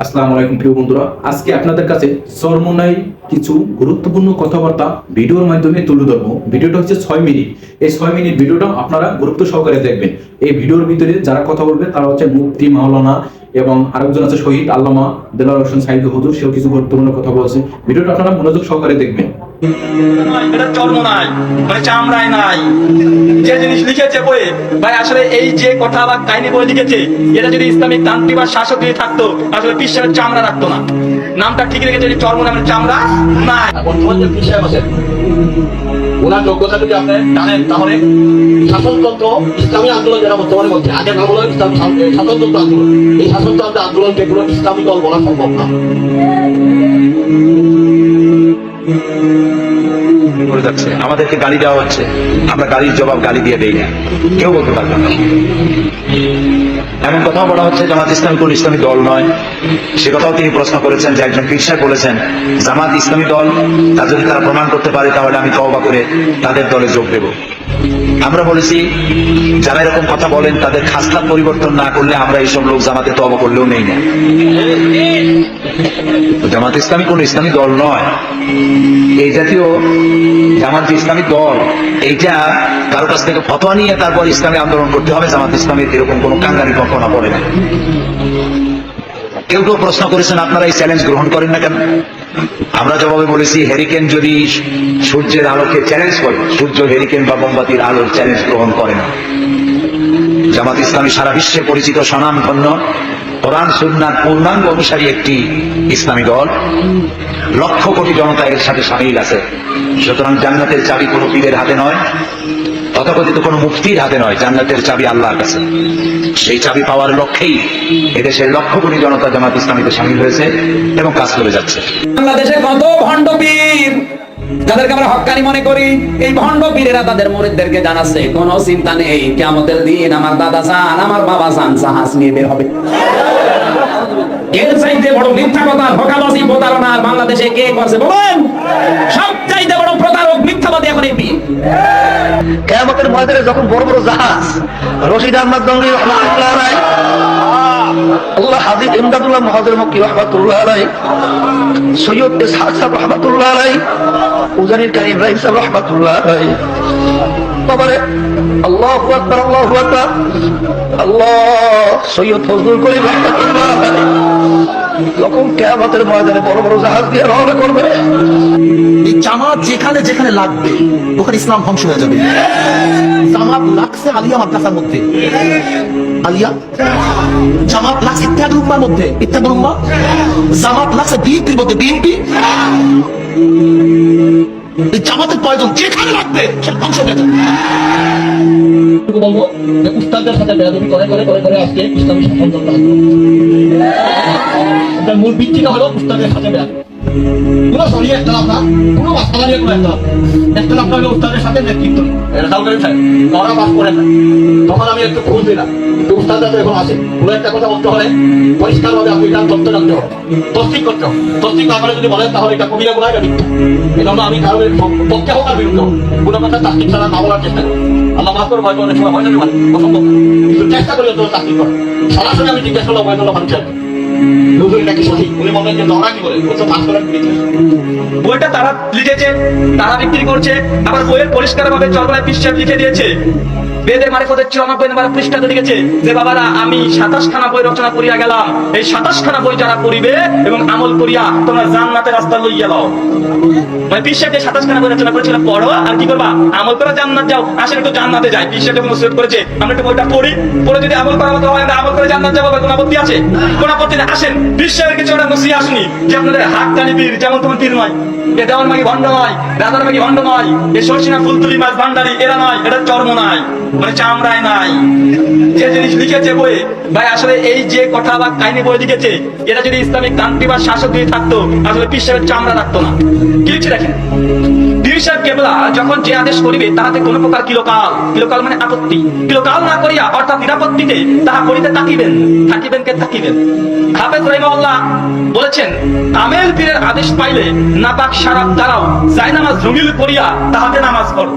আসসালামু আলাইকুম প্রিয় বন্ধুরা, আজকে আপনাদের কাছে চরমোনাই কিছু গুরুত্বপূর্ণ কথাবার্তা ভিডিওর মাধ্যমে তুলে ধরবো। ভিডিওটা হচ্ছে 6 মিনিট। এই 6 মিনিট ভিডিওটা আপনারা গুরুত্ব সহকারে দেখবেন। এই ভিডিওর ভিতরে যারা কথা বলবে তারা হচ্ছে মুফতি মাওলানা এবং আরেকজন আছে শহীদ আল্লামা দেলাওয়ার হোসেন সাইদ হুজুর, সেও কিছু গুরুত্বপূর্ণ কথা বলছে। ভিডিওটা আপনারা মনোযোগ সহকারে দেখবেন। এটা চর্ম নাই, মানে চামড়ায় নাই। যে জিনিস লিখেছে বইয়ে ভাই, আসলে এই যে কথা বা কাহিনী বই লিখেছে, এটা যদি ইসলামিক তান্ত্রিক বা শাসক দিয়ে থাকতো, আসলে পিসের চামড়া রাখতো না। নামটা ঠিক রেখেছে, চর্ম নামের চামড়া নাই। বর্তমান যে পিসের আছে, ওনার যোগ্যতা যদি আপনি জানেন, তাহলে শাসনতন্ত্র ইসলামী আন্দোলন যারা বর্তমানে বলছে, আগে নাম হলো ইসলাম শাসনতন্ত্র আন্দোলন। এই শাসনতন্ত্র আন্দোলনকে কোনো ইসলামী দল বলা সম্ভব না। করে যাচ্ছে, আমাদেরকে গালি দেওয়া হচ্ছে, আমরা গালির জবাব গালি দিয়ে দেই না, কেউ বলতে পারবে না। এমন কথাও বলা হচ্ছে জামাত ইসলামী কোন ইসলামী দল নয়। সে কথাও তিনি প্রশ্ন করেছেন যে একজন পীর সাহেব বলেছেন জামাত ইসলামী দল, তা যদি তারা প্রমাণ করতে পারে তাহলে আমি তওবা করে তাদের দলে যোগ দেব। আমরা বলেছি যারা এরকম কথা বলেন তাদের খাসলাত পরিবর্তন না করলে আমরা এইসব লোক জামাতে তওবা করলেও নেই না। জামাত ইসলামী কোন ইসলামী দল নয়। এই জাতীয় জামাত ইসলামী দল, এইটা কারো কাছ থেকে ফতোয়া নিয়ে তারপর ইসলামী আন্দোলন করতে হবে, জামাত ইসলামীর এরকম কোন কাঙ্গারি কখনো পড়ে না। কেউ কেউ প্রশ্ন করেছেন আপনারা এই চ্যালেঞ্জ গ্রহণ করেন না কেন? আমরা জবাবে বলেছি হেরিকেন যদি সূর্যের আলোকে চ্যালেঞ্জ করে, সূর্য হেরিকেন বা মোমবাতির আলোর চ্যালেঞ্জ গ্রহণ করে না। জামাত ইসলামী সারা বিশ্বে পরিচিত স্বনামধন্য কোরআন সুন্নাহর পূর্ণাঙ্গ অনুসারী একটি ইসলামী দল। লক্ষ কোটি জনতা এর সাথে সামিল আছে। সুতরাং জান্নাতের চাবি কোনো পীরের হাতে নয়, তথাকথিত কোনো মুফতির হাতে নয়, জান্নাতের চাবি আল্লাহর কাছে। সেই চাবি পাওয়ার লক্ষ্যেই এদেশের লক্ষ কোটি জনতা জামাত ইসলামীতে সামিল হয়েছে এবং কাজ করে যাচ্ছে। বাংলাদেশে কত ভণ্ড পীর যাদেরকে আমরা হক্কানি মনে করি, এই ভণ্ড পীরেরা তাদের মুরিদদেরকে জানাচ্ছে কোনো চিন্তা নেই, কিয়ামতের দিন আমার দাদা চান, আমার বাবা চান, জাহাজ নিয়ে বের হবে। এর চাইতে বড় মিথ্যা কথা, ধোঁকাবাজি, প্রতারণা বাংলাদেশে কে করছে বলেন? সবচাইতে বড় প্রতারক, মিথ্যাবাদী এখন এই পীর। কিয়ামতের ময়দানে যখন বড় বড় জাহাজ, রশিদ আহমদ গঙ্গি রাহমাতুল্লাহ আলাইহি, আল্লাহ হাজী ইমদাদুল্লাহ মুহাজির মক্কি রাহমাতুল্লাহ আলাইহি, সৈয়দ ইসহাক সাহেব রাহমাতুল্লাহ আলাইহি, উজানির কারি ইব্রাহিম সাহেব রাহমাতুল্লাহ আলাইহি, বাবারে আল্লাহু আকবার, আল্লাহু আকবার, আল্লাহ সৈয়দ ফজলুল করিম রাহমাতুল্লাহ আলাইহি, যখন কিয়ামতের ময়দানে বড় বড় জাহাজ দিয়ে রওনা করবে, এই জামাত যেখানে যেখানে লাগবে ওখানে ইসলাম ধ্বংস হয়ে যাবে। জামাত লাগছে আলিয়া মাদ্রাসার মধ্যে, আলিয়া জামাত লাগছে ইত্যাদি উম্মার মধ্যে, ইত্যাদি উম্মা জামাত লাগছে বিএনপির মধ্যে, বিএনপি। এই জামাতের প্রয়োজন যেখানে লাগবে সেটা ধ্বংস হয়ে যাবে। বলবো যে উস্তাদদের সাথে বেয়াদবি করে করে করে করে আজকে ইসলামী শাসনতন্ত্র আন্দোলন, মূল ভিত্তিটা হলো উস্তাদের সাথে বেয়াদবি। কোনো শরীরে একতলাফ না, কোনো মাসআলা নিয়ে কোনো একতলাফ না হলে উস্তাদের সাথে নেতৃত্ব এটা দাও করে থাকে, ওরা বাস করে না। তখন আমি একটু খোঁজ দিলাম, উস্তাদরা তো এখন আছে, কোনো একটা কথা বলতে হলে পরিষ্কারভাবে আপনি এটা তথ্য জানতে হবে, তসদিক করতে হবে। তসদিক না করে যদি বলেন তাহলে এটা কবিরা গুনাহ, এটা মিথ্যা। এই জন্য আমি কারোর পক্ষে হোক আর বিরুদ্ধে হোক কোনো কথা তাসদিক ছাড়া না বলার চেষ্টা করি। আল্লাহ মাফ করে, হয়তো অনেক সময় হয়ে যেতে পারে, অসম্ভব, কিন্তু চেষ্টা করি অন্তত তাসদিক করা। সরাসরি আমি জিজ্ঞাসা করলাম হয়তো মানুষের বইটা তারা লিখেছে, তারা বিক্রি করছে, আবার বইয়ের পরিষ্কার ভাবে চরমোনাই পীর সাহেব লিখে দিয়েছে। বেদের মারিফতের 94 নম্বর পৃষ্ঠাতে লিখেছে যে বাবারা আমি 27 খানা বই রচনা করিয়া গেলাম, এই 27 খানা বই যারা পড়িবে এবং আমল করিয়া তোমরা জান্নাতের রাস্তা লইয়া যাও। মানে পীর সাহেব যে 27 খানা বই রচনা করেছিল, পড়ো আর কি করবা, আমল করে জান্নাত যাও। আসলে একটু জান্নাতে যাই, পীর সাহেব নসিহত করেছে আমরা একটু বইটা পড়ি, পড়ে যদি আমল করার মতো হয় আমরা আমল করে জান্নাত যাবো। কোনো আপত্তি আছে? কোনো আপত্তি নেই। আসেন পীর সাহেবের কিছু একটা নসিহত আসুনি যে আপনাদের হাক্কানি পীর যেমন তেমন পীর নয়, এ দেওয়ার মাগি ভণ্ড নয়, রাজার মাগি ভণ্ড নয়, এ শর্ষিনা ফুলতুলি মাছ ভান্ডারি এরা নয়, এটা চর্ম নাই, মানে চামড়ায় নাই। যে জিনিস লিখেছে বই ভাই, আসলে এই যে কথা বা কাহিনী বই লিখেছে, এটা যদি ইসলামিক তান্ত্রিক বা শাসক দিয়ে থাকতো, আসলে পীর সাহেবের চামড়া রাখতো না। কি লিখছে দেখেন, পীর সাহেব কেবলা যখন যে আদেশ করিবে তাহাতে কোন প্রকার কিলোকাল, কিলোকাল মানে আপত্তি, কিলোকাল না করিয়া অর্থাৎ নিরাপত্তিতে তাহা করিতে থাকিবেন, থাকিবেন কে থাকিবেন। হাফেজ রাহিমাহুল্লাহ বলেছেন কামেল পীরের আদেশ পাইলে নাপাক শারাব দ্বারাও জায়নামাজ রঙিল করিয়া তাহাতে নামাজ পড়ো।